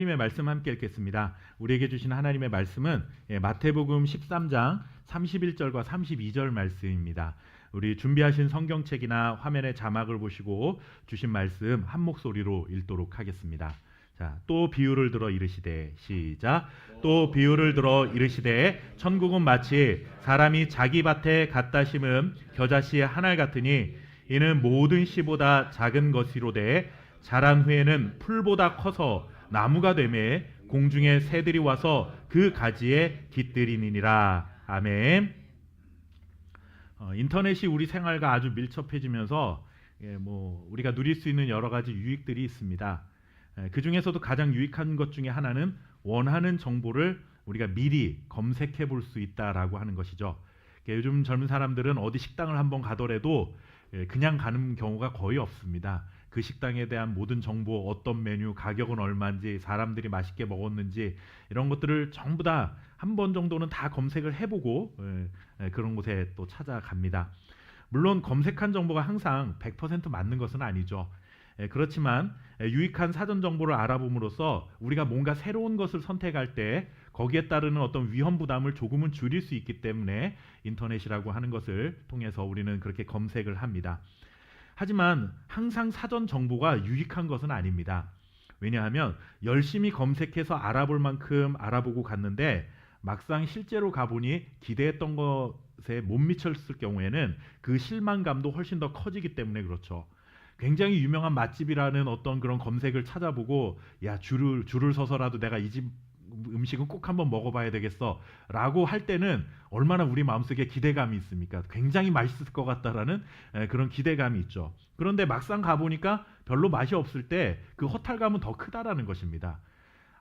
하나님의 말씀 함께 읽겠습니다. 우리에게 주신 하나님의 말씀은 마태복음 13장 31절과 32절 말씀입니다. 우리 준비하신 성경책이나 화면의 자막을 보시고 주신 말씀 한 목소리로 읽도록 하겠습니다. 자, 또 비유를 들어 이르시되, 시작. 또 비유를 들어 이르시되 천국은 마치 사람이 자기 밭에 갖다 심은 겨자씨 한 알 같으니 이는 모든 씨보다 작은 것이로되 자란 후에는 풀보다 커서 나무가 되매 공중의 새들이 와서 그 가지에 깃들이니라. 아멘. 인터넷이 우리 생활과 아주 밀접해지면서 우리가 누릴 수 있는 여러 가지 유익들이 있습니다. 그 중에서도 가장 유익한 것 중에 하나는 원하는 정보를 우리가 미리 검색해 볼 수 있다라고 하는 것이죠. 요즘 젊은 사람들은 어디 식당을 한번 가더라도 그냥 가는 경우가 거의 없습니다. 그 식당에 대한 모든 정보, 어떤 메뉴, 가격은 얼마인지, 사람들이 맛있게 먹었는지 이런 것들을 전부 다 한 번 정도는 다 검색을 해보고 그런 곳에 또 찾아갑니다. 물론 검색한 정보가 항상 100% 맞는 것은 아니죠. 그렇지만 유익한 사전 정보를 알아봄으로써 우리가 뭔가 새로운 것을 선택할 때 거기에 따르는 어떤 위험 부담을 조금은 줄일 수 있기 때문에 인터넷이라고 하는 것을 통해서 우리는 그렇게 검색을 합니다. 하지만 항상 사전 정보가 유익한 것은 아닙니다. 왜냐하면 열심히 검색해서 알아볼 만큼 알아보고 갔는데 막상 실제로 가보니 기대했던 것에 못 미쳤을 경우에는 그 실망감도 훨씬 더 커지기 때문에 그렇죠. 굉장히 유명한 맛집이라는 어떤 그런 검색을 찾아보고 야 줄을 서서라도 내가 이 집 음식은 꼭 한번 먹어봐야 되겠어 라고 할 때는 얼마나 우리 마음속에 기대감이 있습니까? 굉장히 맛있을 것 같다라는 그런 기대감이 있죠. 그런데 막상 가보니까 별로 맛이 없을 때 그 허탈감은 더 크다라는 것입니다.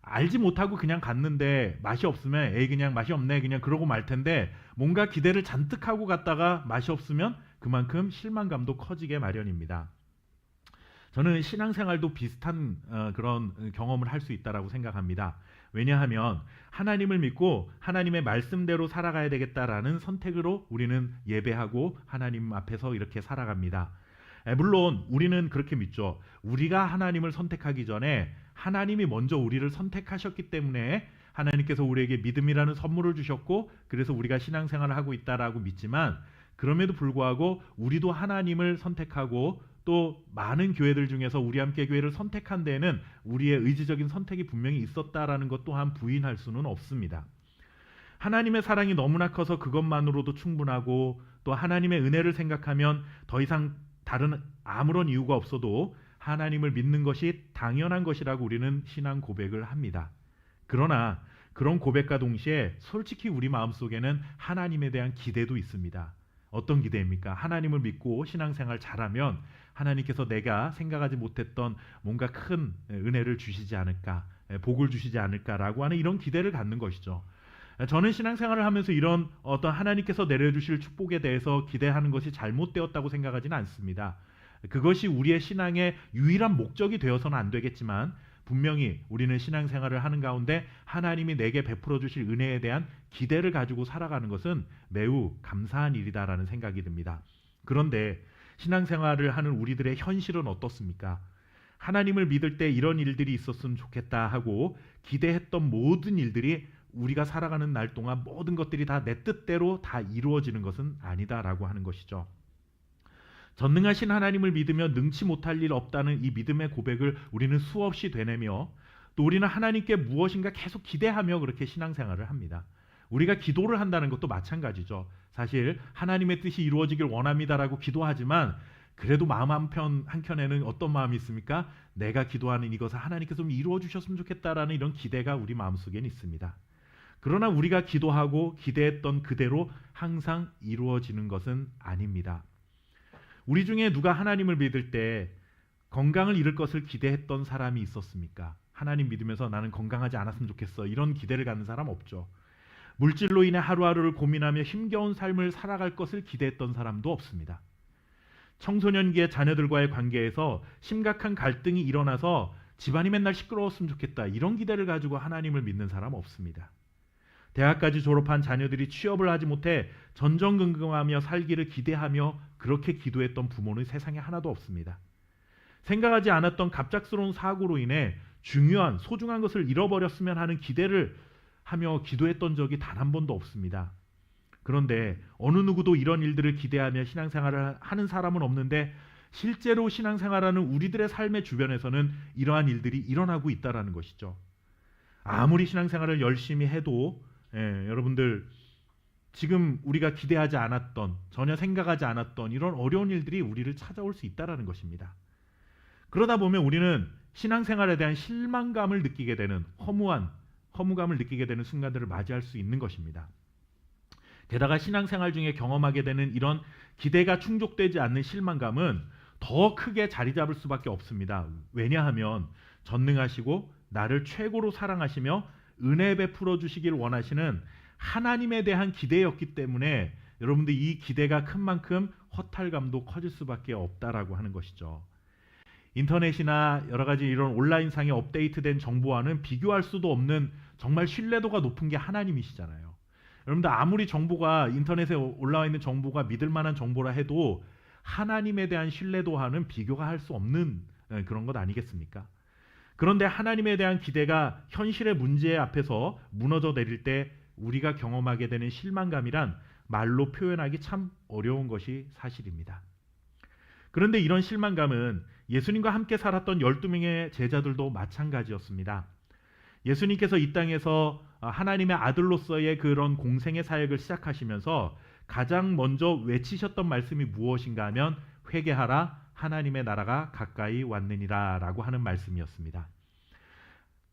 알지 못하고 그냥 갔는데 맛이 없으면 에이 그냥 맛이 없네 그냥 그러고 말 텐데 뭔가 기대를 잔뜩 하고 갔다가 맛이 없으면 그만큼 실망감도 커지게 마련입니다. 저는 신앙생활도 비슷한 그런 경험을 할 수 있다라고 생각합니다. 왜냐하면 하나님을 믿고 하나님의 말씀대로 살아가야 되겠다라는 선택으로 우리는 예배하고 하나님 앞에서 이렇게 살아갑니다. 물론 우리는 그렇게 믿죠. 우리가 하나님을 선택하기 전에 하나님이 먼저 우리를 선택하셨기 때문에 하나님께서 우리에게 믿음이라는 선물을 주셨고 그래서 우리가 신앙생활을 하고 있다라고 믿지만 그럼에도 불구하고 우리도 하나님을 선택하고 또 많은 교회들 중에서 우리 함께 교회를 선택한 데에는 우리의 의지적인 선택이 분명히 있었다라는 것 또한 부인할 수는 없습니다. 하나님의 사랑이 너무나 커서 그것만으로도 충분하고 또 하나님의 은혜를 생각하면 더 이상 다른 아무런 이유가 없어도 하나님을 믿는 것이 당연한 것이라고 우리는 신앙 고백을 합니다. 그러나 그런 고백과 동시에 솔직히 우리 마음속에는 하나님에 대한 기대도 있습니다. 어떤 기대입니까? 하나님을 믿고 신앙생활 잘하면 하나님께서 내가 생각하지 못했던 뭔가 큰 은혜를 주시지 않을까, 복을 주시지 않을까라고 하는 이런 기대를 갖는 것이죠. 저는 신앙생활을 하면서 이런 어떤 하나님께서 내려주실 축복에 대해서 기대하는 것이 잘못되었다고 생각하지는 않습니다. 그것이 우리의 신앙의 유일한 목적이 되어서는 안 되겠지만 분명히 우리는 신앙생활을 하는 가운데 하나님이 내게 베풀어 주실 은혜에 대한 기대를 가지고 살아가는 것은 매우 감사한 일이다라는 생각이 듭니다. 그런데 신앙생활을 하는 우리들의 현실은 어떻습니까? 하나님을 믿을 때 이런 일들이 있었으면 좋겠다 하고 기대했던 모든 일들이 우리가 살아가는 날 동안 모든 것들이 다 내 뜻대로 다 이루어지는 것은 아니다라고 하는 것이죠. 전능하신 하나님을 믿으며 능치 못할 일 없다는 이 믿음의 고백을 우리는 수없이 되뇌며 또 우리는 하나님께 무엇인가 계속 기대하며 그렇게 신앙생활을 합니다. 우리가 기도를 한다는 것도 마찬가지죠. 사실 하나님의 뜻이 이루어지길 원합니다라고 기도하지만 그래도 마음 한켠에는 어떤 마음이 있습니까? 내가 기도하는 이것을 하나님께서 좀 이루어 주셨으면 좋겠다라는 이런 기대가 우리 마음속에는 있습니다. 그러나 우리가 기도하고 기대했던 그대로 항상 이루어지는 것은 아닙니다. 우리 중에 누가 하나님을 믿을 때 건강을 잃을 것을 기대했던 사람이 있었습니까? 하나님 믿으면서 나는 건강하지 않았으면 좋겠어 이런 기대를 갖는 사람 없죠. 물질로 인해 하루하루를 고민하며 힘겨운 삶을 살아갈 것을 기대했던 사람도 없습니다. 청소년기의 자녀들과의 관계에서 심각한 갈등이 일어나서 집안이 맨날 시끄러웠으면 좋겠다 이런 기대를 가지고 하나님을 믿는 사람 없습니다. 대학까지 졸업한 자녀들이 취업을 하지 못해 전전긍긍하며 살기를 기대하며 그렇게 기도했던 부모는 세상에 하나도 없습니다. 생각하지 않았던 갑작스러운 사고로 인해 중요한 소중한 것을 잃어버렸으면 하는 기대를 하며 기도했던 적이 단 한 번도 없습니다. 그런데 어느 누구도 이런 일들을 기대하며 신앙생활을 하는 사람은 없는데 실제로 신앙생활하는 우리들의 삶의 주변에서는 이러한 일들이 일어나고 있다는 것이죠. 아무리 신앙생활을 열심히 해도 여러분들 지금 우리가 기대하지 않았던, 전혀 생각하지 않았던 이런 어려운 일들이 우리를 찾아올 수 있다는 것입니다. 그러다 보면 우리는 신앙생활에 대한 실망감을 느끼게 되는, 허무감을 느끼게 되는 순간들을 맞이할 수 있는 것입니다. 게다가 신앙생활 중에 경험하게 되는 이런 기대가 충족되지 않는 실망감은 더 크게 자리 잡을 수밖에 없습니다. 왜냐하면 전능하시고 나를 최고로 사랑하시며 은혜 베풀어 주시길 원하시는 하나님에 대한 기대였기 때문에 여러분들 이 기대가 큰 만큼 허탈감도 커질 수밖에 없다라고 하는 것이죠. 인터넷이나 여러 가지 이런 온라인상에 업데이트된 정보와는 비교할 수도 없는 정말 신뢰도가 높은 게 하나님이시잖아요. 여러분들 아무리 정보가 인터넷에 올라와 있는 정보가 믿을 만한 정보라 해도 하나님에 대한 신뢰도와는 비교가 할 수 없는 그런 것 아니겠습니까? 그런데 하나님에 대한 기대가 현실의 문제 앞에서 무너져 내릴 때 우리가 경험하게 되는 실망감이란 말로 표현하기 참 어려운 것이 사실입니다. 그런데 이런 실망감은 예수님과 함께 살았던 12명의 제자들도 마찬가지였습니다. 예수님께서 이 땅에서 하나님의 아들로서의 그런 공생의 사역을 시작하시면서 가장 먼저 외치셨던 말씀이 무엇인가 하면 회개하라 하나님의 나라가 가까이 왔느니라 라고 하는 말씀이었습니다.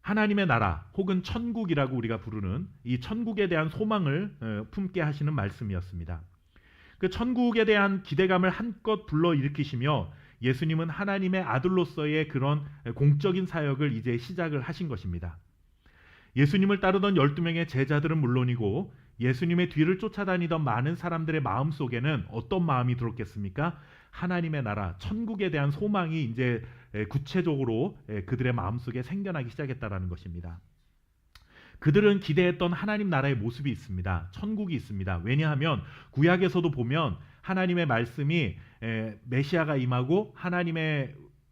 하나님의 나라 혹은 천국이라고 우리가 부르는 이 천국에 대한 소망을 품게 하시는 말씀이었습니다. 그 천국에 대한 기대감을 한껏 불러일으키시며 예수님은 하나님의 아들로서의 그런 공적인 사역을 이제 시작을 하신 것입니다. 예수님을 따르던 12명의 제자들은 물론이고 예수님의 뒤를 쫓아다니던 많은 사람들의 마음속에는 어떤 마음이 들었겠습니까? 하나님의 나라, 천국에 대한 소망이 이제 구체적으로 그들의 마음속에 생겨나기 시작했다라는 것입니다. 그들은 기대했던 하나님 나라의 모습이 있습니다. 천국이 있습니다. 왜냐하면 구약에서도 보면 하나님의 말씀이 메시아가 임하고 하나님이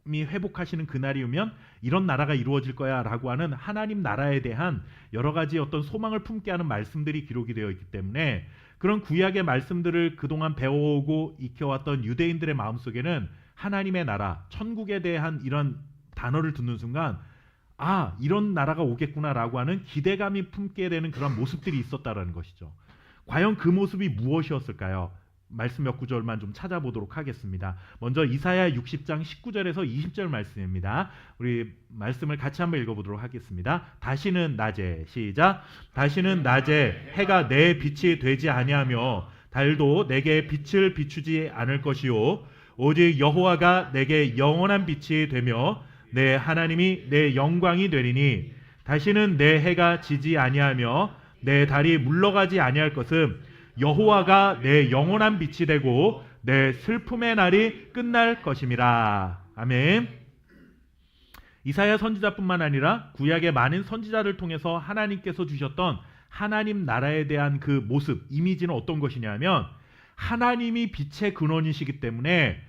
회복하시는 그날이 오면 이런 나라가 이루어질 거야 라고 하는 하나님 나라에 대한 여러 가지 어떤 소망을 품게 하는 말씀들이 기록이 되어 있기 때문에 그런 구약의 말씀들을 그동안 배워오고 익혀왔던 유대인들의 마음속에는 하나님의 나라, 천국에 대한 이런 단어를 듣는 순간 아, 이런 나라가 오겠구나라고 하는 기대감이 품게 되는 그런 모습들이 있었다라는 것이죠. 과연 그 모습이 무엇이었을까요? 말씀 몇 구절만 좀 찾아보도록 하겠습니다. 먼저 이사야 60장 19절에서 20절 말씀입니다. 우리 말씀을 같이 한번 읽어보도록 하겠습니다. 다시는 낮에, 시작. 다시는 낮에 해가 내 빛이 되지 아니하며 달도 내게 빛을 비추지 않을 것이요 오직 여호와가 내게 영원한 빛이 되며 내 하나님이 내 영광이 되리니 다시는 내 해가 지지 아니하며 내 달이 물러가지 아니할 것은 여호와가 내 영원한 빛이 되고 내 슬픔의 날이 끝날 것임이라. 아멘. 이사야 선지자뿐만 아니라 구약의 많은 선지자를 통해서 하나님께서 주셨던 하나님 나라에 대한 그 모습, 이미지는 어떤 것이냐면 하나님이 빛의 근원이시기 때문에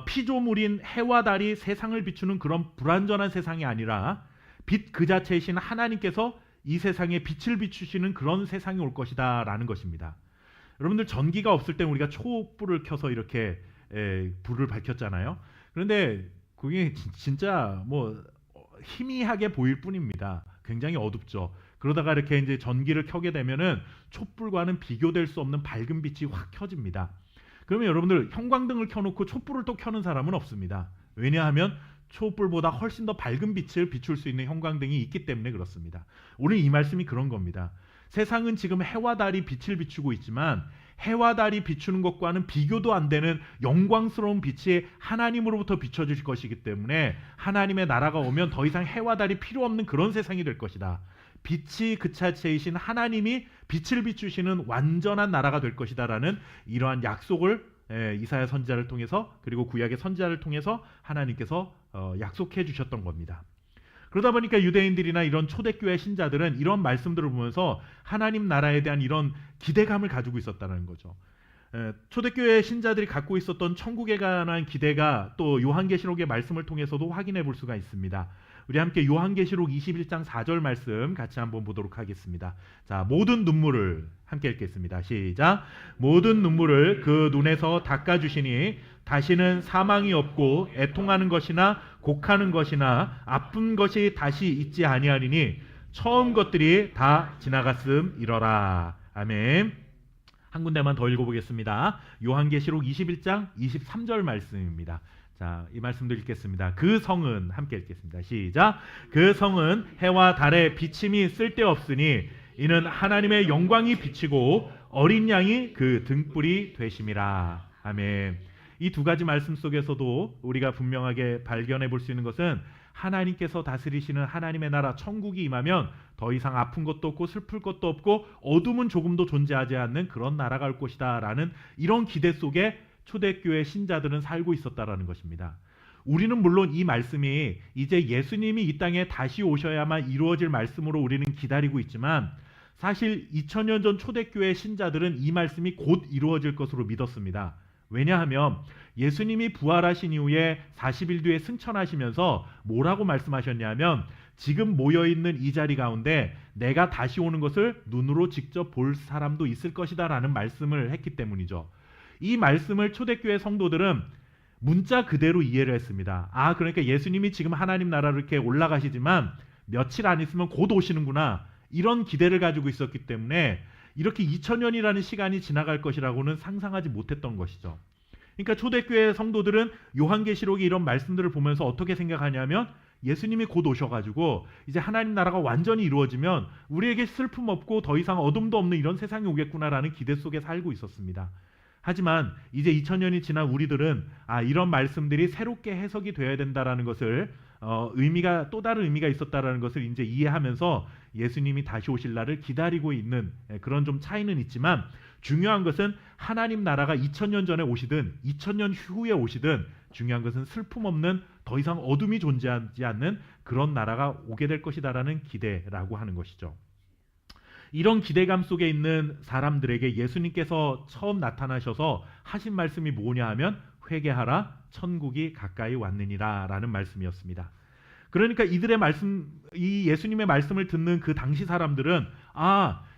피조물인 해와 달이 세상을 비추는 그런 불완전한 세상이 아니라 빛 그 자체이신 하나님께서 이 세상에 빛을 비추시는 그런 세상이 올 것이다 라는 것입니다. 여러분들 전기가 없을 때 우리가 촛불을 켜서 이렇게 불을 밝혔잖아요. 그런데 그게 진짜 뭐 희미하게 보일 뿐입니다. 굉장히 어둡죠. 그러다가 이렇게 이제 전기를 켜게 되면은 촛불과는 비교될 수 없는 밝은 빛이 확 켜집니다. 그러면 여러분들 형광등을 켜놓고 촛불을 또 켜는 사람은 없습니다. 왜냐하면 촛불보다 훨씬 더 밝은 빛을 비출 수 있는 형광등이 있기 때문에 그렇습니다. 오늘 이 말씀이 그런 겁니다. 세상은 지금 해와 달이 빛을 비추고 있지만 해와 달이 비추는 것과는 비교도 안 되는 영광스러운 빛이 하나님으로부터 비춰질 것이기 때문에 하나님의 나라가 오면 더 이상 해와 달이 필요 없는 그런 세상이 될 것이다. 빛이 그 자체이신 하나님이 빛을 비추시는 완전한 나라가 될 것이다라는 이러한 약속을 이사야 선지자를 통해서 그리고 구약의 선지자를 통해서 하나님께서 약속해 주셨던 겁니다. 그러다 보니까 유대인들이나 이런 초대교회 신자들은 이런 말씀들을 보면서 하나님 나라에 대한 이런 기대감을 가지고 있었다는 거죠. 초대교회 신자들이 갖고 있었던 천국에 관한 기대가 또 요한계시록의 말씀을 통해서도 확인해 볼 수가 있습니다. 우리 함께 요한계시록 21장 4절 말씀 같이 한번 보도록 하겠습니다. 자, 모든 눈물을 함께 읽겠습니다. 시작. 모든 눈물을 그 눈에서 닦아주시니 다시는 사망이 없고 애통하는 것이나 곡하는 것이나 아픈 것이 다시 있지 아니하리니 처음 것들이 다 지나갔음이러라. 아멘. 한 군데만 더 읽어보겠습니다. 요한계시록 21장 23절 말씀입니다. 자, 이 말씀도 읽겠습니다. 그 성은 함께 읽겠습니다. 시작. 그 성은 해와 달의 비침이 쓸데없으니 이는 하나님의 영광이 비치고 어린 양이 그 등불이 되심이라. 아멘. 이 두 가지 말씀 속에서도 우리가 분명하게 발견해 볼 수 있는 것은 하나님께서 다스리시는 하나님의 나라 천국이 임하면 더 이상 아픈 것도 없고 슬플 것도 없고 어둠은 조금도 존재하지 않는 그런 나라가 올 것이다 라는 이런 기대 속에 초대교회 신자들은 살고 있었다라는 것입니다. 우리는 물론 이 말씀이 이제 예수님이 이 땅에 다시 오셔야만 이루어질 말씀으로 우리는 기다리고 있지만 사실 2000년 전 초대교회 신자들은 이 말씀이 곧 이루어질 것으로 믿었습니다. 왜냐하면 예수님이 부활하신 이후에 40일 뒤에 승천하시면서 뭐라고 말씀하셨냐면 지금 모여있는 이 자리 가운데 내가 다시 오는 것을 눈으로 직접 볼 사람도 있을 것이다 라는 말씀을 했기 때문이죠. 이 말씀을 초대교회 성도들은 문자 그대로 이해를 했습니다. 아, 그러니까 예수님이 지금 하나님 나라로 이렇게 올라가시지만 며칠 안 있으면 곧 오시는구나, 이런 기대를 가지고 있었기 때문에 이렇게 2000년이라는 시간이 지나갈 것이라고는 상상하지 못했던 것이죠. 그러니까 초대교회 성도들은 요한계시록의 이런 말씀들을 보면서 어떻게 생각하냐면 예수님이 곧 오셔가지고 이제 하나님 나라가 완전히 이루어지면 우리에게 슬픔 없고 더 이상 어둠도 없는 이런 세상이 오겠구나라는 기대 속에 살고 있었습니다. 하지만 이제 2000년이 지난 우리들은 이런 말씀들이 새롭게 해석이 되어야 된다라는 것을 의미가 또 다른 의미가 있었다라는 것을 이제 이해하면서 예수님이 다시 오실 날을 기다리고 있는 그런 좀 차이는 있지만 중요한 것은 하나님 나라가 2000년 전에 오시든 2000년 후에 오시든 중요한 것은 슬픔 없는 더 이상 어둠이 존재하지 않는 그런 나라가 오게 될 것이다라는 기대라고 하는 것이죠. 이런 기대감 속에 있는 사람들에게 예수님께서 처음 나타나셔서 하신 말씀이 뭐냐 하면 회개하라 천국이 가까이 왔느니라 라는 말씀이었습니다. 그러니까 이들의 말씀, 이 예수님의 말씀을 듣는 그 당시 사람들은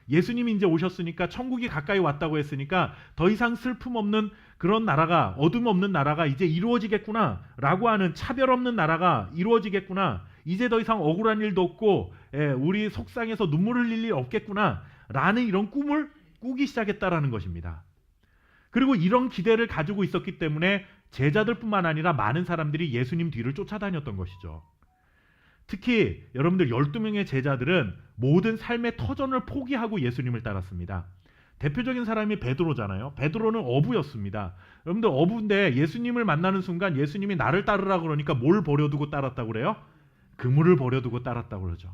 예수님이 이제 오셨으니까 천국이 가까이 왔다고 했으니까 더 이상 슬픔 없는 그런 나라가, 어둠 없는 나라가 이제 이루어지겠구나 라고 하는, 차별 없는 나라가 이루어지겠구나, 이제 더 이상 억울한 일도 없고 우리 속상해서 눈물 흘릴 일 없겠구나 라는 이런 꿈을 꾸기 시작했다라는 것입니다. 그리고 이런 기대를 가지고 있었기 때문에 제자들뿐만 아니라 많은 사람들이 예수님 뒤를 쫓아다녔던 것이죠. 특히 여러분들 12명의 제자들은 모든 삶의 터전을 포기하고 예수님을 따랐습니다. 대표적인 사람이 베드로잖아요. 베드로는 어부였습니다. 여러분들 어부인데 예수님을 만나는 순간 예수님이 나를 따르라 그러니까 뭘 버려두고 따랐다고 그래요? 그물을 버려두고 따랐다고 그러죠.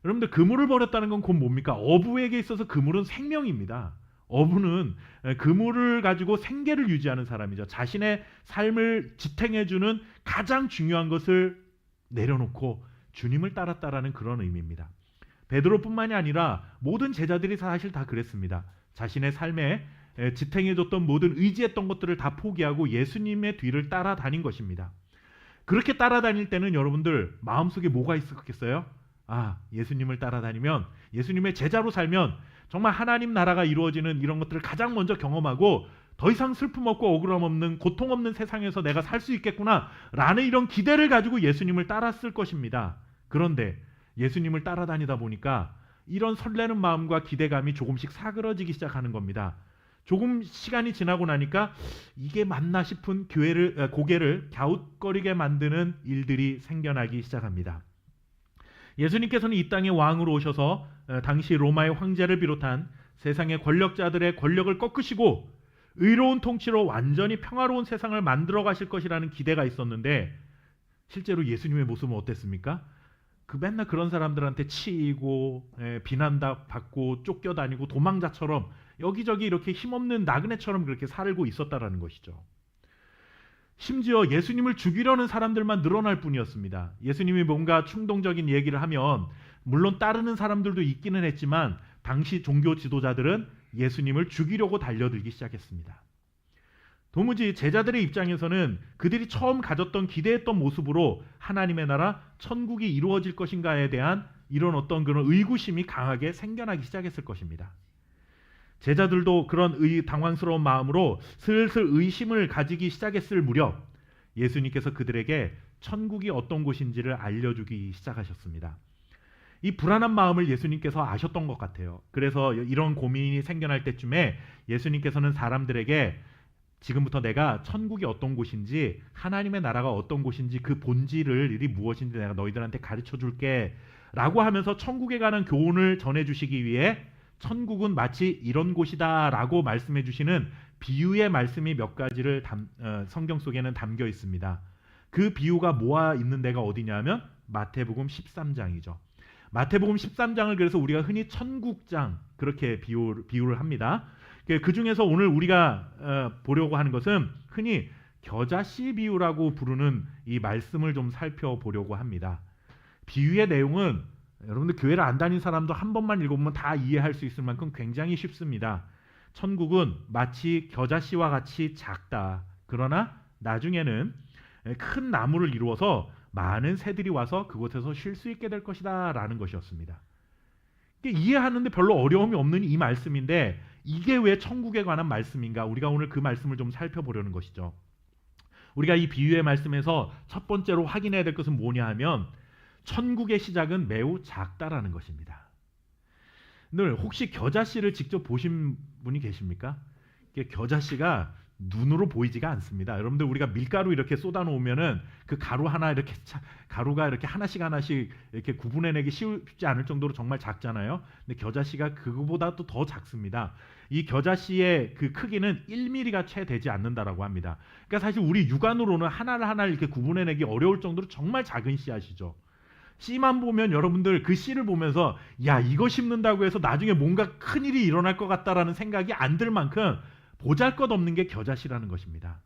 여러분들 그물을 버렸다는 건 곧 뭡니까? 어부에게 있어서 그물은 생명입니다. 어부는 그물을 가지고 생계를 유지하는 사람이죠. 자신의 삶을 지탱해주는 가장 중요한 것을 내려놓고 주님을 따랐다라는 그런 의미입니다. 베드로뿐만이 아니라 모든 제자들이 사실 다 그랬습니다. 자신의 삶에 지탱해줬던 모든 의지했던 것들을 다 포기하고 예수님의 뒤를 따라다닌 것입니다. 그렇게 따라다닐 때는 여러분들 마음속에 뭐가 있었겠어요? 예수님을 따라다니면, 예수님의 제자로 살면 정말 하나님 나라가 이루어지는 이런 것들을 가장 먼저 경험하고 더 이상 슬픔 없고 억울함 없는, 고통 없는 세상에서 내가 살 수 있겠구나 라는 이런 기대를 가지고 예수님을 따랐을 것입니다. 그런데 예수님을 따라다니다 보니까 이런 설레는 마음과 기대감이 조금씩 사그러지기 시작하는 겁니다. 조금 시간이 지나고 나니까 이게 맞나 싶은 고개를 갸웃거리게 만드는 일들이 생겨나기 시작합니다. 예수님께서는 이 땅에 왕으로 오셔서 당시 로마의 황제를 비롯한 세상의 권력자들의 권력을 꺾으시고 의로운 통치로 완전히 평화로운 세상을 만들어 가실 것이라는 기대가 있었는데 실제로 예수님의 모습은 어땠습니까? 맨날 그런 사람들한테 치이고 비난받고 쫓겨다니고 도망자처럼 여기저기 이렇게 힘없는 나그네처럼 그렇게 살고 있었다라는 것이죠. 심지어 예수님을 죽이려는 사람들만 늘어날 뿐이었습니다. 예수님이 뭔가 충동적인 얘기를 하면 물론 따르는 사람들도 있기는 했지만 당시 종교 지도자들은 예수님을 죽이려고 달려들기 시작했습니다. 도무지 제자들의 입장에서는 그들이 처음 가졌던 기대했던 모습으로 하나님의 나라 천국이 이루어질 것인가에 대한 이런 어떤 그런 의구심이 강하게 생겨나기 시작했을 것입니다. 제자들도 그런 당황스러운 마음으로 슬슬 의심을 가지기 시작했을 무렵 예수님께서 그들에게 천국이 어떤 곳인지를 알려주기 시작하셨습니다. 이 불안한 마음을 예수님께서 아셨던 것 같아요. 그래서 이런 고민이 생겨날 때쯤에 예수님께서는 사람들에게 지금부터 내가 천국이 어떤 곳인지 하나님의 나라가 어떤 곳인지 그 본질을 일이 무엇인지 내가 너희들한테 가르쳐 줄게 라고 하면서 천국에 관한 교훈을 전해주시기 위해 천국은 마치 이런 곳이다 라고 말씀해 주시는 비유의 말씀이 몇 가지를 성경 속에는 담겨 있습니다. 그 비유가 모아 있는 데가 어디냐면 마태복음 13장이죠. 마태복음 13장을 그래서 우리가 흔히 천국장 그렇게 비유를 합니다. 그 중에서 오늘 우리가 보려고 하는 것은 흔히 겨자씨 비유라고 부르는 이 말씀을 좀 살펴보려고 합니다. 비유의 내용은 여러분들 교회를 안 다닌 사람도 한 번만 읽어보면 다 이해할 수 있을 만큼 굉장히 쉽습니다. 천국은 마치 겨자씨와 같이 작다. 그러나 나중에는 큰 나무를 이루어서 많은 새들이 와서 그곳에서 쉴 수 있게 될 것이다 라는 것이었습니다. 이해하는데 별로 어려움이 없는 이 말씀인데 이게 왜 천국에 관한 말씀인가? 우리가 오늘 그 말씀을 좀 살펴보려는 것이죠. 우리가 이 비유의 말씀에서 첫 번째로 확인해야 될 것은 뭐냐 하면 천국의 시작은 매우 작다라는 것입니다. 늘 혹시 겨자씨를 직접 보신 분이 계십니까? 겨자씨가 눈으로 보이지가 않습니다. 여러분들 우리가 밀가루 이렇게 쏟아 놓으면은 그 가루 하나 이렇게 가루가 이렇게 하나씩 이렇게 구분해내기 쉽지 않을 정도로 정말 작잖아요. 근데 겨자씨가 그거보다도 더 작습니다. 이 겨자씨의 그 크기는 1mm가 채 되지 않는다라고 합니다. 그러니까 사실 우리 육안으로는 하나를 이렇게 구분해내기 어려울 정도로 정말 작은 씨앗이죠. 씨만 보면 여러분들 그 씨를 보면서 야 이거 심는다고 해서 나중에 뭔가 큰일이 일어날 것 같다라는 생각이 안 들 만큼 보잘것없는 게 겨자씨라는 것입니다.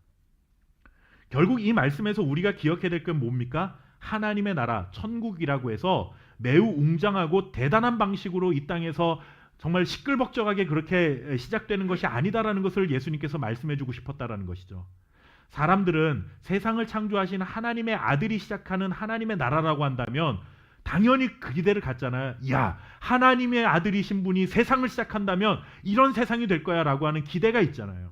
결국 이 말씀에서 우리가 기억해야 될 건 뭡니까? 하나님의 나라 천국이라고 해서 매우 웅장하고 대단한 방식으로 이 땅에서 정말 시끌벅적하게 그렇게 시작되는 것이 아니다라는 것을 예수님께서 말씀해주고 싶었다라는 것이죠. 사람들은 세상을 창조하신 하나님의 아들이 시작하는 하나님의 나라라고 한다면 당연히 그 기대를 갖잖아요. 야, 하나님의 아들이신 분이 세상을 시작한다면 이런 세상이 될 거야 라고 하는 기대가 있잖아요.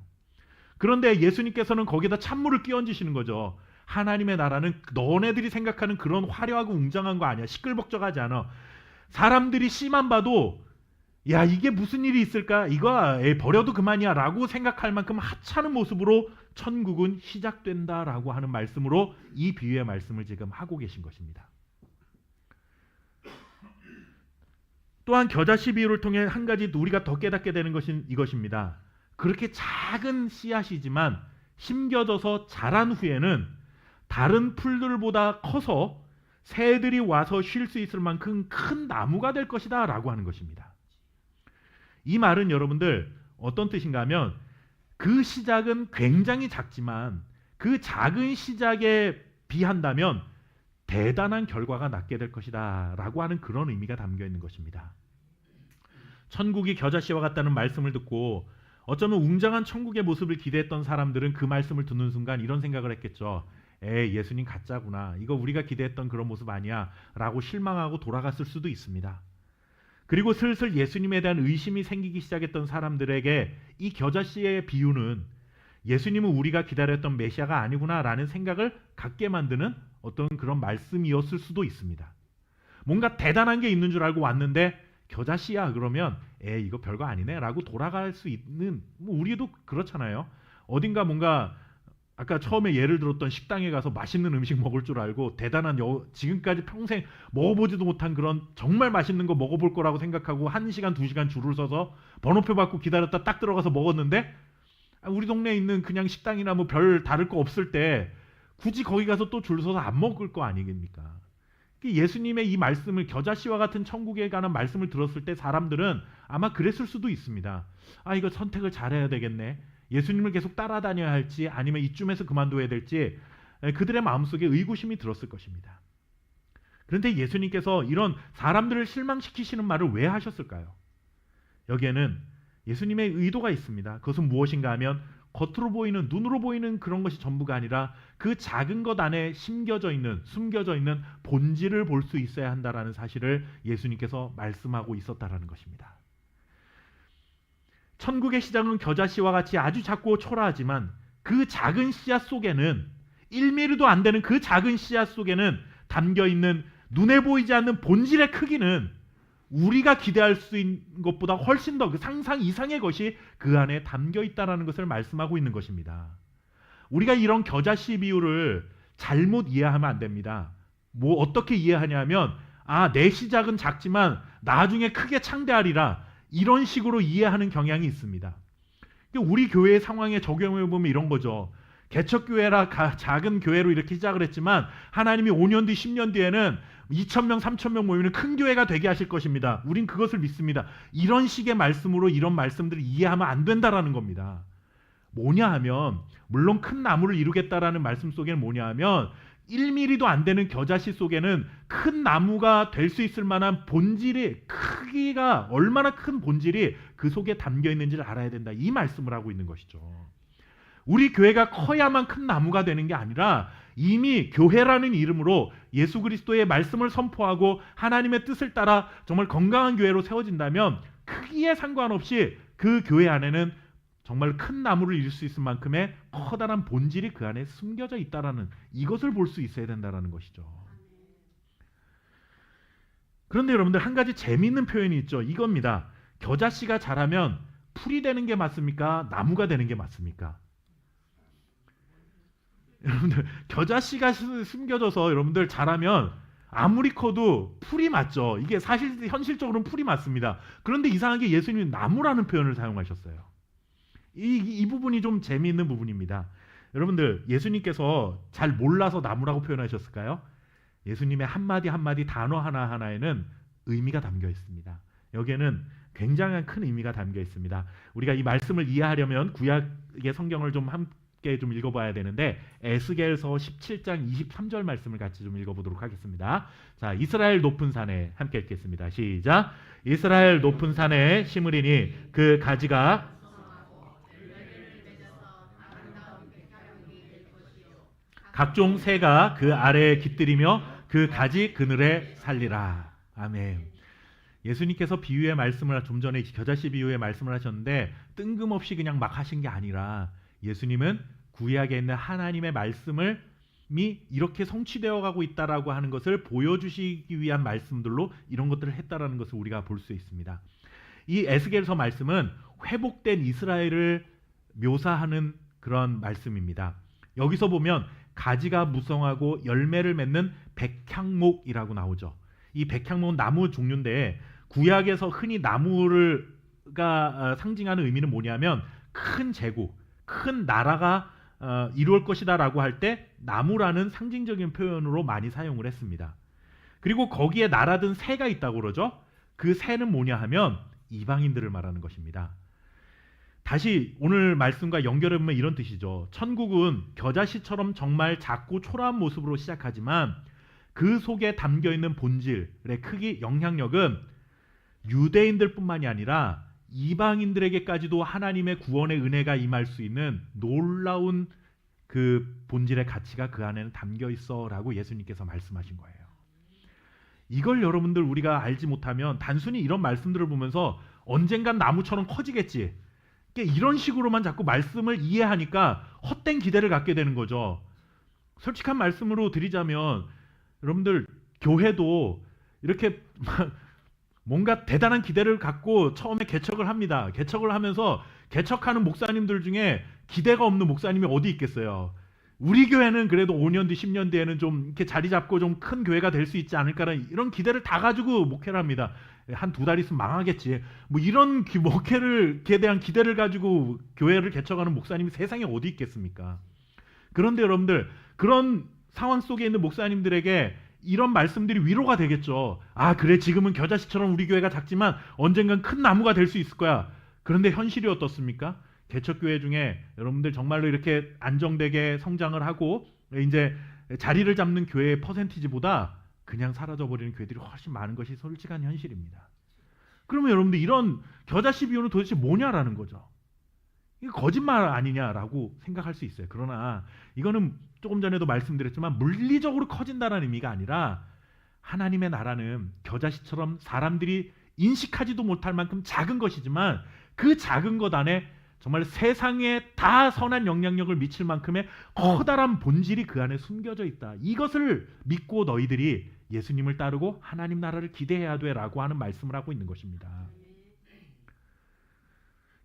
그런데 예수님께서는 거기다 찬물을 끼얹으시는 거죠. 하나님의 나라는 너네들이 생각하는 그런 화려하고 웅장한 거 아니야. 시끌벅적하지 않아. 사람들이 씨만 봐도 야 이게 무슨 일이 있을까? 이거 버려도 그만이야 라고 생각할 만큼 하찮은 모습으로 천국은 시작된다라고 하는 말씀으로 이 비유의 말씀을 지금 하고 계신 것입니다. 또한 겨자씨 비유를 통해 한 가지 우리가 더 깨닫게 되는 것은 이것입니다. 그렇게 작은 씨앗이지만 심겨져서 자란 후에는 다른 풀들보다 커서 새들이 와서 쉴 수 있을 만큼 큰 나무가 될 것이다 라고 하는 것입니다. 이 말은 여러분들 어떤 뜻인가 하면 그 시작은 굉장히 작지만 그 작은 시작에 비한다면 대단한 결과가 낳게 될 것이다 라고 하는 그런 의미가 담겨 있는 것입니다. 천국이 겨자씨와 같다는 말씀을 듣고 어쩌면 웅장한 천국의 모습을 기대했던 사람들은 그 말씀을 듣는 순간 이런 생각을 했겠죠. 예수님 가짜구나. 이거 우리가 기대했던 그런 모습 아니야 라고 실망하고 돌아갔을 수도 있습니다. 그리고 슬슬 예수님에 대한 의심이 생기기 시작했던 사람들에게 이 겨자씨의 비유는 예수님은 우리가 기다렸던 메시아가 아니구나 라는 생각을 갖게 만드는 어떤 그런 말씀이었을 수도 있습니다. 뭔가 대단한 게 있는 줄 알고 왔는데 겨자씨야 그러면 이거 별거 아니네 라고 돌아갈 수 있는 우리도 그렇잖아요. 어딘가 뭔가 아까 처음에 예를 들었던 식당에 가서 맛있는 음식 먹을 줄 알고 대단한 지금까지 평생 먹어보지도 못한 그런 정말 맛있는 거 먹어볼 거라고 생각하고 1시간 2시간 줄을 서서 번호표 받고 기다렸다 딱 들어가서 먹었는데 우리 동네에 있는 그냥 식당이나 뭐 별 다를 거 없을 때 굳이 거기 가서 또 줄 서서 안 먹을 거 아니겠습니까? 예수님의 이 말씀을 겨자씨와 같은 천국에 관한 말씀을 들었을 때 사람들은 아마 그랬을 수도 있습니다. 이거 선택을 잘해야 되겠네. 예수님을 계속 따라다녀야 할지 아니면 이쯤에서 그만둬야 될지 그들의 마음속에 의구심이 들었을 것입니다. 그런데 예수님께서 이런 사람들을 실망시키시는 말을 왜 하셨을까요? 여기에는 예수님의 의도가 있습니다. 그것은 무엇인가 하면 겉으로 보이는, 눈으로 보이는 그런 것이 전부가 아니라 그 작은 것 안에 숨겨져 있는 본질을 볼 수 있어야 한다라는 사실을 예수님께서 말씀하고 있었다라는 것입니다. 천국의 시작은 겨자씨와 같이 아주 작고 초라하지만 그 작은 씨앗 속에는 1mm도 안 되는 그 작은 씨앗 속에는 담겨 있는 눈에 보이지 않는 본질의 크기는 우리가 기대할 수 있는 것보다 훨씬 더 그 상상 이상의 것이 그 안에 담겨 있다라는 것을 말씀하고 있는 것입니다. 우리가 이런 겨자씨 비유를 잘못 이해하면 안 됩니다. 뭐 어떻게 이해하냐면 내 시작은 작지만 나중에 크게 창대하리라, 이런 식으로 이해하는 경향이 있습니다. 우리 교회의 상황에 적용해 보면 이런 거죠. 개척교회라 작은 교회로 이렇게 시작을 했지만 하나님이 5년 뒤 10년 뒤에는 2,000명 3,000명 모이는 큰 교회가 되게 하실 것입니다. 우린 그것을 믿습니다. 이런 식의 말씀으로 이런 말씀들을 이해하면 안 된다라는 겁니다. 뭐냐 하면, 물론 큰 나무를 이루겠다라는 말씀 속에는 뭐냐 하면 1mm도 안 되는 겨자씨 속에는 큰 나무가 될 수 있을 만한 본질이, 크기가 얼마나 큰 본질이 그 속에 담겨 있는지를 알아야 된다, 이 말씀을 하고 있는 것이죠. 우리 교회가 커야만 큰 나무가 되는 게 아니라 이미 교회라는 이름으로 예수 그리스도의 말씀을 선포하고 하나님의 뜻을 따라 정말 건강한 교회로 세워진다면 크기에 상관없이 그 교회 안에는 정말 큰 나무를 이룰 수 있을 만큼의 커다란 본질이 그 안에 숨겨져 있다라는, 이것을 볼 수 있어야 된다라는 것이죠. 그런데 여러분들, 한 가지 재미있는 표현이 있죠. 이겁니다. 겨자씨가 자라면 풀이 되는 게 맞습니까? 나무가 되는 게 맞습니까? 여러분들, 겨자씨가 숨겨져서 여러분들 자라면 아무리 커도 풀이 맞죠. 이게 사실 현실적으로는 풀이 맞습니다. 그런데 이상하게 예수님이 나무라는 표현을 사용하셨어요. 이 부분이 좀 재미있는 부분입니다. 여러분들, 예수님께서 잘 몰라서 나무라고 표현하셨을까요? 예수님의 한마디 한마디 단어 하나하나에는 의미가 담겨 있습니다. 여기에는 굉장한 큰 의미가 담겨 있습니다. 우리가 이 말씀을 이해하려면 구약의 성경을 좀 함께 좀 읽어봐야 되는데, 에스겔서 17장 23절 말씀을 같이 좀 읽어보도록 하겠습니다. 자, 이스라엘 높은 산에, 함께 읽겠습니다. 시작. 이스라엘 높은 산에 심으리니 그 가지가 각종 새가 그 아래에 깃들이며 그 가지 그늘에 살리라. 아멘. 예수님께서 비유의 말씀을, 좀 전에 겨자씨 비유의 말씀을 하셨는데 뜬금없이 그냥 막 하신 게 아니라, 예수님은 구약에 있는 하나님의 말씀을 이렇게 성취되어 가고 있다라고 하는 것을 보여주시기 위한 말씀들로 이런 것들을 했다라는 것을 우리가 볼 수 있습니다. 이 에스겔서 말씀은 회복된 이스라엘을 묘사하는 그런 말씀입니다. 여기서 보면 가지가 무성하고 열매를 맺는 백향목이라고 나오죠. 이 백향목은 나무 종류인데, 구약에서 흔히 나무가 상징하는 의미는 뭐냐면 큰 제국, 큰 나라가 이루어질 것이다라고 할 때 나무라는 상징적인 표현으로 많이 사용을 했습니다. 그리고 거기에 날아든 새가 있다고 그러죠. 그 새는 뭐냐 하면 이방인들을 말하는 것입니다. 다시 오늘 말씀과 연결해보면 이런 뜻이죠. 천국은 겨자씨처럼 정말 작고 초라한 모습으로 시작하지만 그 속에 담겨있는 본질의 크기, 영향력은 유대인들뿐만이 아니라 이방인들에게까지도 하나님의 구원의 은혜가 임할 수 있는 놀라운 그 본질의 가치가 그 안에는 담겨있어 라고 예수님께서 말씀하신 거예요. 이걸 여러분들 우리가 알지 못하면 단순히 이런 말씀들을 보면서 언젠간 나무처럼 커지겠지, 이런 식으로만 자꾸 말씀을 이해하니까 헛된 기대를 갖게 되는 거죠. 솔직한 말씀으로 드리자면 여러분들, 교회도 이렇게 뭔가 대단한 기대를 갖고 처음에 개척을 합니다. 개척을 하면서 개척하는 목사님들 중에 기대가 없는 목사님이 어디 있겠어요. 우리 교회는 그래도 5년 뒤 10년 뒤에는 좀 이렇게 자리 잡고 좀 큰 교회가 될 수 있지 않을까라는 이런 기대를 다 가지고 목회를 합니다. 한 2달 있으면 망하겠지, 뭐 이런 목회에 대한 기대를 가지고 교회를 개척하는 목사님이 세상에 어디 있겠습니까? 그런데 여러분들, 그런 상황 속에 있는 목사님들에게 이런 말씀들이 위로가 되겠죠. 그래, 지금은 겨자씨처럼 우리 교회가 작지만 언젠간 큰 나무가 될 수 있을 거야. 그런데 현실이 어떻습니까? 개척교회 중에 여러분들 정말로 이렇게 안정되게 성장을 하고 이제 자리를 잡는 교회의 퍼센티지보다 그냥 사라져버리는 교회들이 훨씬 많은 것이 솔직한 현실입니다. 그러면 여러분들, 이런 겨자씨 비유는 도대체 뭐냐라는 거죠. 이거 거짓말 아니냐라고 생각할 수 있어요. 그러나 이거는 조금 전에도 말씀드렸지만 물리적으로 커진다는 의미가 아니라 하나님의 나라는 겨자씨처럼 사람들이 인식하지도 못할 만큼 작은 것이지만 그 작은 것 안에 정말 세상에 다 선한 영향력을 미칠 만큼의 커다란 본질이 그 안에 숨겨져 있다. 이것을 믿고 너희들이 예수님을 따르고 하나님 나라를 기대해야 돼라고 하는 말씀을 하고 있는 것입니다.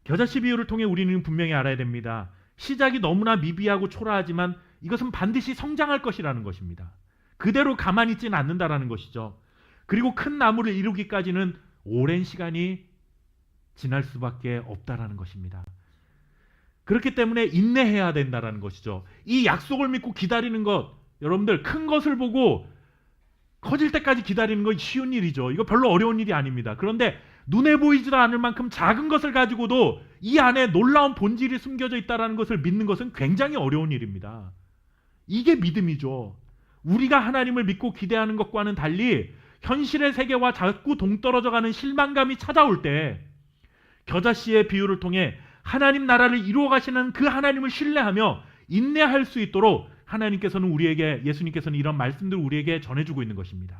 겨자씨 비유를 통해 우리는 분명히 알아야 됩니다. 시작이 너무나 미비하고 초라하지만 이것은 반드시 성장할 것이라는 것입니다. 그대로 가만히 있지는 않는다라는 것이죠. 그리고 큰 나무를 이루기까지는 오랜 시간이 지날 수밖에 없다라는 것입니다. 그렇기 때문에 인내해야 된다라는 것이죠. 이 약속을 믿고 기다리는 것, 여러분들 큰 것을 보고 커질 때까지 기다리는 건 쉬운 일이죠. 이거 별로 어려운 일이 아닙니다. 그런데 눈에 보이지도 않을 만큼 작은 것을 가지고도 이 안에 놀라운 본질이 숨겨져 있다는 것을 믿는 것은 굉장히 어려운 일입니다. 이게 믿음이죠. 우리가 하나님을 믿고 기대하는 것과는 달리 현실의 세계와 자꾸 동떨어져가는 실망감이 찾아올 때 겨자씨의 비유를 통해 하나님 나라를 이루어 가시는 그 하나님을 신뢰하며 인내할 수 있도록 하나님께서는 예수님께서는 이런 말씀들을 우리에게 전해주고 있는 것입니다.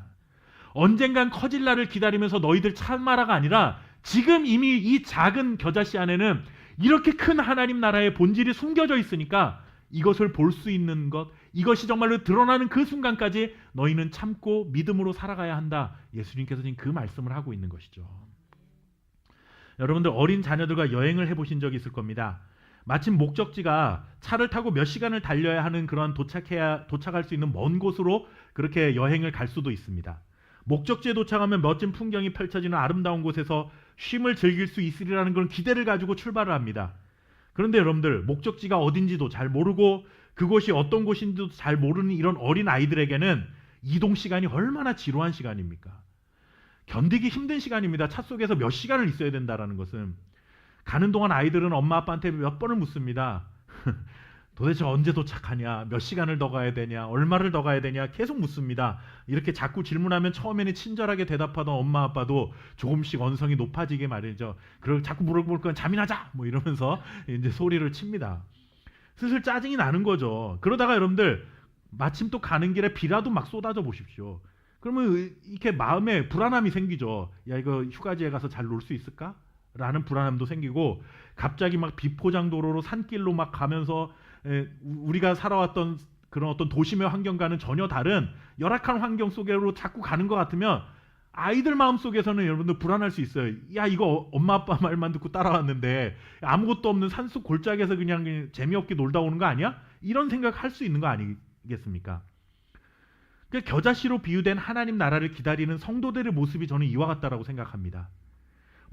언젠간 커질 날을 기다리면서 너희들 참아라가 아니라 지금 이미 이 작은 겨자씨 안에는 이렇게 큰 하나님 나라의 본질이 숨겨져 있으니까 이것을 볼 수 있는 것, 이것이 정말로 드러나는 그 순간까지 너희는 참고 믿음으로 살아가야 한다. 예수님께서 지금 그 말씀을 하고 있는 것이죠. 여러분들 어린 자녀들과 여행을 해보신 적이 있을 겁니다. 마침 목적지가 차를 타고 몇 시간을 달려야 하는 그런 도착할 수 있는 먼 곳으로 그렇게 여행을 갈 수도 있습니다. 목적지에 도착하면 멋진 풍경이 펼쳐지는 아름다운 곳에서 쉼을 즐길 수 있으리라는 그런 기대를 가지고 출발을 합니다. 그런데 여러분들 목적지가 어딘지도 잘 모르고 그곳이 어떤 곳인지도 잘 모르는 이런 어린 아이들에게는 이동 시간이 얼마나 지루한 시간입니까? 견디기 힘든 시간입니다. 차 속에서 몇 시간을 있어야 된다는 것은. 가는 동안 아이들은 엄마 아빠한테 몇 번을 묻습니다. 도대체 언제 도착하냐? 몇 시간을 더 가야 되냐? 얼마를 더 가야 되냐? 계속 묻습니다. 이렇게 자꾸 질문하면 처음에는 친절하게 대답하던 엄마 아빠도 조금씩 언성이 높아지게 말이죠. 그리고 자꾸 물어볼 건 잠이나 자! 뭐 이러면서 이제 소리를 칩니다. 슬슬 짜증이 나는 거죠. 그러다가 여러분들 마침 또 가는 길에 비라도 막 쏟아져 보십시오. 그러면 이렇게 마음에 불안함이 생기죠. 야, 이거 휴가지에 가서 잘 놀 수 있을까? 라는 불안함도 생기고 갑자기 막 비포장 도로로 산길로 막 가면서 우리가 살아왔던 그런 어떤 도심의 환경과는 전혀 다른 열악한 환경 속으로 자꾸 가는 것 같으면 아이들 마음속에서는 여러분들 불안할 수 있어요. 야, 이거 엄마 아빠 말만 듣고 따라왔는데 아무것도 없는 산속 골짜기에서 그냥 재미없게 놀다 오는 거 아니야? 이런 생각 할 수 있는 거 아니겠습니까? 겨자씨로 비유된 하나님 나라를 기다리는 성도들의 모습이 저는 이와 같다라고 생각합니다.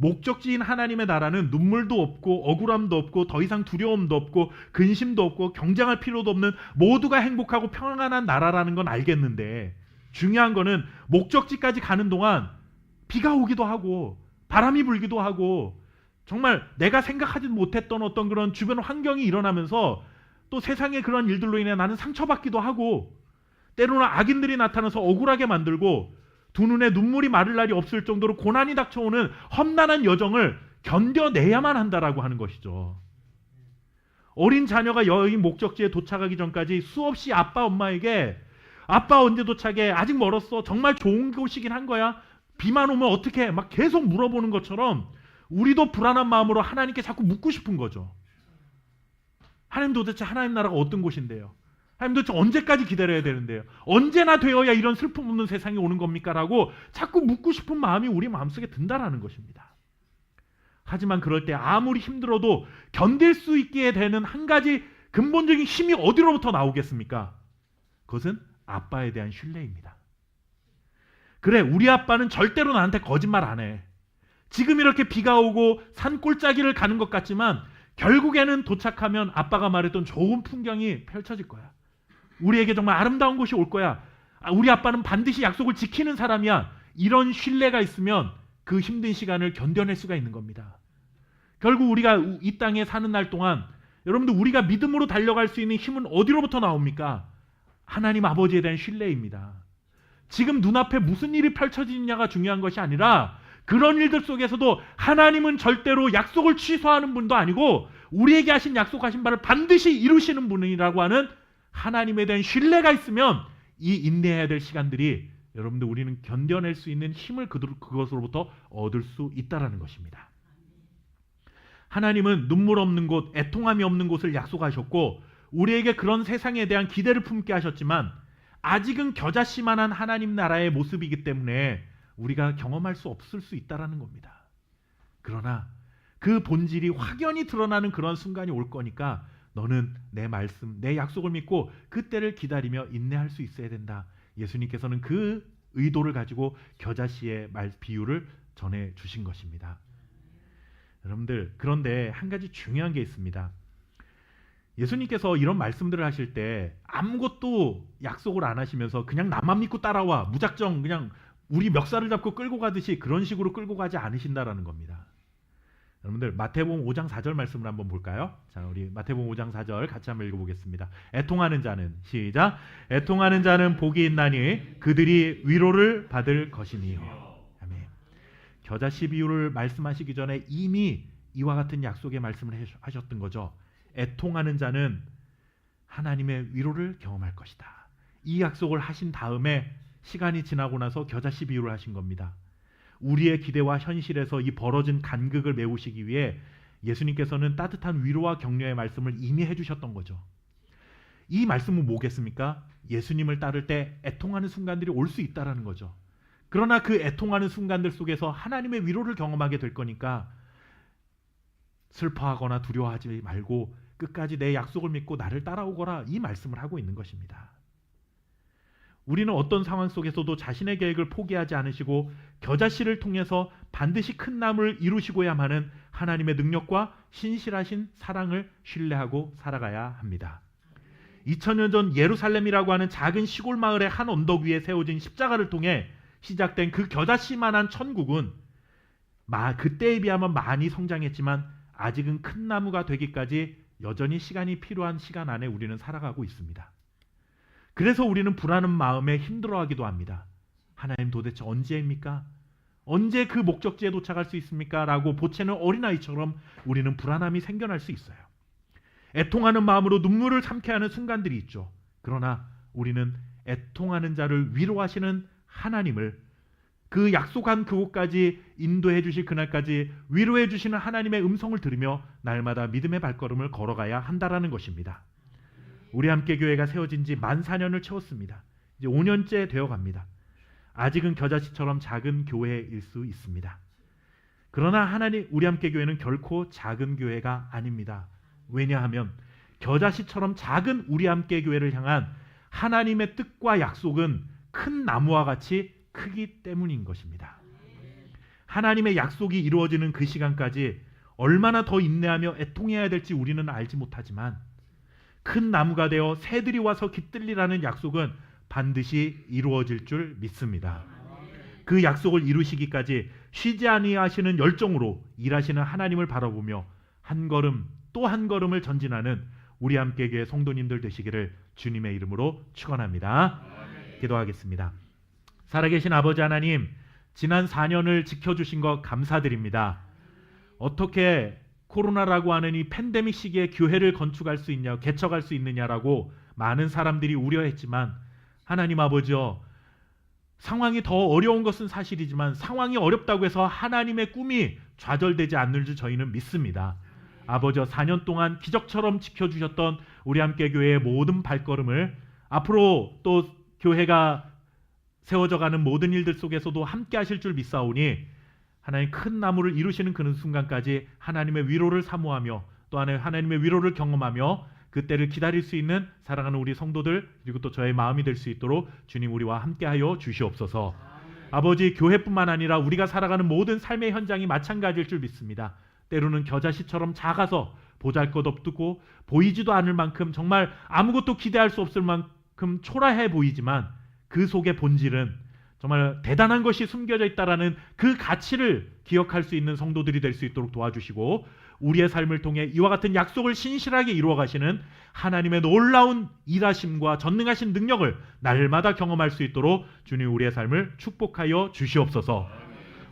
목적지인 하나님의 나라는 눈물도 없고 억울함도 없고 더 이상 두려움도 없고 근심도 없고 경쟁할 필요도 없는 모두가 행복하고 평안한 나라라는 건 알겠는데 중요한 거는 목적지까지 가는 동안 비가 오기도 하고 바람이 불기도 하고 정말 내가 생각하지 못했던 어떤 그런 주변 환경이 일어나면서 또 세상의 그런 일들로 인해 나는 상처받기도 하고 때로는 악인들이 나타나서 억울하게 만들고 두 눈에 눈물이 마를 날이 없을 정도로 고난이 닥쳐오는 험난한 여정을 견뎌내야만 한다라고 하는 것이죠. 어린 자녀가 여행 목적지에 도착하기 전까지 수없이 아빠 엄마에게 아빠 언제 도착해? 아직 멀었어. 정말 좋은 곳이긴 한 거야. 비만 오면 어떡해? 막 계속 물어보는 것처럼 우리도 불안한 마음으로 하나님께 자꾸 묻고 싶은 거죠. 하나님 도대체 하나님 나라가 어떤 곳인데요? 하나님 도대체 언제까지 기다려야 되는데요? 언제나 되어야 이런 슬픔 없는 세상이 오는 겁니까? 라고 자꾸 묻고 싶은 마음이 우리 마음속에 든다라는 것입니다. 하지만 그럴 때 아무리 힘들어도 견딜 수 있게 되는 한 가지 근본적인 힘이 어디로부터 나오겠습니까? 그것은 아빠에 대한 신뢰입니다. 그래, 우리 아빠는 절대로 나한테 거짓말 안 해. 지금 이렇게 비가 오고 산골짜기를 가는 것 같지만 결국에는 도착하면 아빠가 말했던 좋은 풍경이 펼쳐질 거야. 우리에게 정말 아름다운 곳이 올 거야. 우리 아빠는 반드시 약속을 지키는 사람이야. 이런 신뢰가 있으면 그 힘든 시간을 견뎌낼 수가 있는 겁니다. 결국 우리가 이 땅에 사는 날 동안 여러분들 우리가 믿음으로 달려갈 수 있는 힘은 어디로부터 나옵니까? 하나님 아버지에 대한 신뢰입니다. 지금 눈앞에 무슨 일이 펼쳐지느냐가 중요한 것이 아니라 그런 일들 속에서도 하나님은 절대로 약속을 취소하는 분도 아니고 우리에게 하신 약속하신 바를 반드시 이루시는 분이라고 하는 하나님에 대한 신뢰가 있으면 이 인내해야 될 시간들이 여러분들 우리는 견뎌낼 수 있는 힘을 그것으로부터 얻을 수 있다라는 것입니다. 하나님은 눈물 없는 곳, 애통함이 없는 곳을 약속하셨고 우리에게 그런 세상에 대한 기대를 품게 하셨지만 아직은 겨자씨만한 하나님 나라의 모습이기 때문에 우리가 경험할 수 없을 수 있다라는 겁니다. 그러나 그 본질이 확연히 드러나는 그런 순간이 올 거니까 너는 내 말씀, 내 약속을 믿고 그때를 기다리며 인내할 수 있어야 된다. 예수님께서는 그 의도를 가지고 겨자씨의 비유를 전해 주신 것입니다. 여러분들, 그런데 한 가지 중요한 게 있습니다. 예수님께서 이런 말씀들을 하실 때 아무것도 약속을 안 하시면서 그냥 나만 믿고 따라와, 무작정 그냥 우리 멱살을 잡고 끌고 가듯이 그런 식으로 끌고 가지 않으신다라는 겁니다. 여러분들, 마태복음 5장 4절 말씀을 한번 볼까요? 자, 우리 마태복음 5장 4절 같이 한번 읽어보겠습니다. 애통하는 자는, 시작, 애통하는 자는 복이 있나니 그들이 위로를 받을 것이니요. 아멘. 겨자씨 비유를 말씀하시기 전에 이미 이와 같은 약속의 말씀을 하셨던 거죠. 애통하는 자는 하나님의 위로를 경험할 것이다. 이 약속을 하신 다음에 시간이 지나고 나서 겨자씨 비유를 하신 겁니다. 우리의 기대와 현실에서 이 벌어진 간극을 메우시기 위해 예수님께서는 따뜻한 위로와 격려의 말씀을 이미 해주셨던 거죠. 이 말씀은 뭐겠습니까? 예수님을 따를 때 애통하는 순간들이 올 수 있다라는 거죠. 그러나 그 애통하는 순간들 속에서 하나님의 위로를 경험하게 될 거니까 슬퍼하거나 두려워하지 말고 끝까지 내 약속을 믿고 나를 따라오거라, 이 말씀을 하고 있는 것입니다. 우리는 어떤 상황 속에서도 자신의 계획을 포기하지 않으시고 겨자씨를 통해서 반드시 큰 나무를 이루시고야만 하는 하나님의 능력과 신실하신 사랑을 신뢰하고 살아가야 합니다. 2000년 전 예루살렘이라고 하는 작은 시골 마을의 한 언덕 위에 세워진 십자가를 통해 시작된 그 겨자씨만한 천국은 그때에 비하면 많이 성장했지만 아직은 큰 나무가 되기까지 여전히 시간이 필요한 시간 안에 우리는 살아가고 있습니다. 그래서 우리는 불안한 마음에 힘들어하기도 합니다. 하나님, 도대체 언제입니까? 언제 그 목적지에 도착할 수 있습니까? 라고 보채는 어린아이처럼 우리는 불안함이 생겨날 수 있어요. 애통하는 마음으로 눈물을 삼켜야 하는 순간들이 있죠. 그러나 우리는 애통하는 자를 위로하시는 하나님을, 그 약속한 그곳까지 인도해 주실 그날까지 위로해 주시는 하나님의 음성을 들으며 날마다 믿음의 발걸음을 걸어가야 한다라는 것입니다. 우리 함께 교회가 세워진 지 만 4년을 채웠습니다. 이제 5년째 되어갑니다. 아직은 겨자씨처럼 작은 교회일 수 있습니다. 그러나 하나님, 우리 함께 교회는 결코 작은 교회가 아닙니다. 왜냐하면 겨자씨처럼 작은 우리 함께 교회를 향한 하나님의 뜻과 약속은 큰 나무와 같이 크기 때문인 것입니다. 하나님의 약속이 이루어지는 그 시간까지 얼마나 더 인내하며 애통해야 될지 우리는 알지 못하지만 큰 나무가 되어 새들이 와서 깃들리라는 약속은 반드시 이루어질 줄 믿습니다. 그 약속을 이루시기까지 쉬지 아니하시는 열정으로 일하시는 하나님을 바라보며 한 걸음 또 한 걸음을 전진하는 우리 함께 교회 성도님들 되시기를 주님의 이름으로 축원합니다. 기도하겠습니다. 살아계신 아버지 하나님, 지난 4년을 지켜주신 것 감사드립니다. 어떻게 코로나라고 하는 이 팬데믹 시기에 교회를 건축할 수 있냐, 개척할 수 있느냐라고 많은 사람들이 우려했지만 하나님 아버지여, 상황이 더 어려운 것은 사실이지만 상황이 어렵다고 해서 하나님의 꿈이 좌절되지 않는 줄 저희는 믿습니다. 아버지여, 4년 동안 기적처럼 지켜주셨던 우리 함께 교회의 모든 발걸음을 앞으로 또 교회가 세워져가는 모든 일들 속에서도 함께 하실 줄 믿사오니 하나님, 큰 나무를 이루시는 그런 순간까지 하나님의 위로를 사모하며 또 하나님의 위로를 경험하며 그때를 기다릴 수 있는 사랑하는 우리 성도들, 그리고 또 저의 마음이 될 수 있도록 주님 우리와 함께하여 주시옵소서. 아버지, 교회뿐만 아니라 우리가 살아가는 모든 삶의 현장이 마찬가지일 줄 믿습니다. 때로는 겨자씨처럼 작아서 보잘것없고 보이지도 않을 만큼 정말 아무것도 기대할 수 없을 만큼 초라해 보이지만 그 속의 본질은 정말 대단한 것이 숨겨져 있다라는 그 가치를 기억할 수 있는 성도들이 될 수 있도록 도와주시고, 우리의 삶을 통해 이와 같은 약속을 신실하게 이루어 가시는 하나님의 놀라운 일하심과 전능하신 능력을 날마다 경험할 수 있도록 주님 우리의 삶을 축복하여 주시옵소서.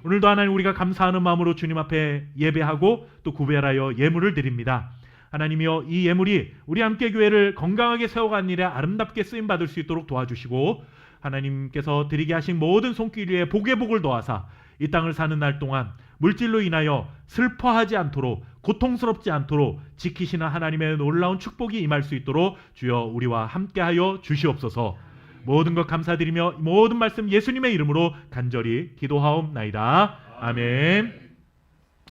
오늘도 하나님, 우리가 감사하는 마음으로 주님 앞에 예배하고 또 구별하여 예물을 드립니다. 하나님이여, 이 예물이 우리 함께 교회를 건강하게 세워가는 일에 아름답게 쓰임받을 수 있도록 도와주시고, 하나님께서 드리게 하신 모든 손길 위에 복의 복을 더하사 이 땅을 사는 날 동안 물질로 인하여 슬퍼하지 않도록, 고통스럽지 않도록 지키시는 하나님의 놀라운 축복이 임할 수 있도록 주여 우리와 함께하여 주시옵소서. 모든 것 감사드리며 모든 말씀 예수님의 이름으로 간절히 기도하옵나이다. 아멘.